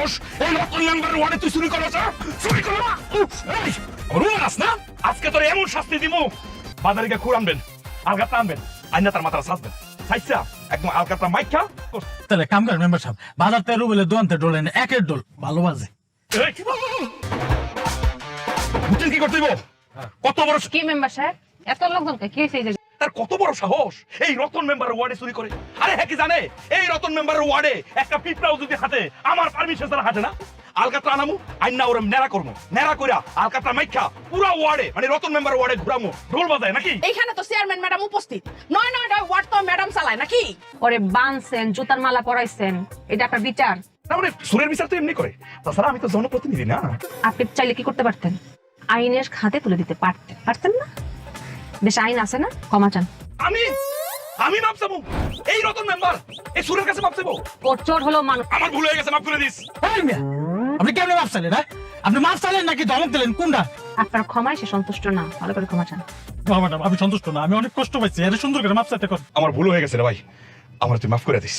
সাহস এই রতন মেম্বারের ওয়ার্ডে তুই চুরি করছ? চুরি করো না এই রুমাস না, আজকে তোর এমন শাস্তি দিমু বাজারিকে খুর আনবেন, আলগাতা আনবেন, আইনা তার মাথাটা সাজবেন, সাইসা একদম আলগাতা মাইখা। তাহলে কাম করেন মেম্বার সাহেব, বাজার 13 বলে দোয়ান্তে ডোলেন একের ডোল ভালো বাজে। বুঝছেন কি করতে দিব? কত বড় কি মেম্বার সাহেব এত লোকজনকে কি হয়েছে? তার কত বড় সাহস এই রতন মেম্বারের ওয়ার্ডে চুরি করে। আরে হ্যাঁ কি জানে এই রতন মেম্বারের ওয়ার্ডে একটা পিঁপড়াও যদি হাতে আমার পারমিশন ছাড়া হাঁটে না, আলকাতরা আনামু আইনা ওরে নেড়া করবো, নেড়া কইরা আলকাতরা মাইখা পুরা ওয়ার্ডে মানে রতন মেম্বারের ওয়ার্ডে ঘুরামু, ঢোল বাজায় নাকি? এইখানে তো চেয়ারম্যান ম্যাডাম উপস্থিত, নয় ওয়ার্ড তো ম্যাডাম চালায় নাকি? ওরে বানছেন, জুতার মালা পরাইছেন, এটা আপনার বিচার? না মানে সুরের বিচার তো এমনি করে, তাছাড়া আমি তো জনপ্রতিনিধি না। আপনি চাইলে কি করতে পারতেন? আইনের খাতে তুলে দিতে পারতেন না? বেশ আইন আছে না, ক্ষমা চান। আমি মাপ চাবো, এই রতন মেম্বার এই সুরের কাছে মাপ চাবো? ওর চোর হলো মানুষ। আমার ভুল হয়ে গেছে, মাফ করে দিস। এই মিয়া, আপনি কেমনে মাপ চাইলেন? আপনি মাপ চাইলেন নাকি ধমক দিলেন কোনটা? আপনার ক্ষমায় সে সন্তুষ্ট না, ভালো করে ক্ষমা চান। ম্যাডাম আমি সন্তুষ্ট না, আমি অনেক কষ্ট পাইছি, এর সুন্দর করে মাপ চাইতে কর। আমার ভুল হয়ে গেছে রে ভাই, আমার তুই মাফ করে দিস।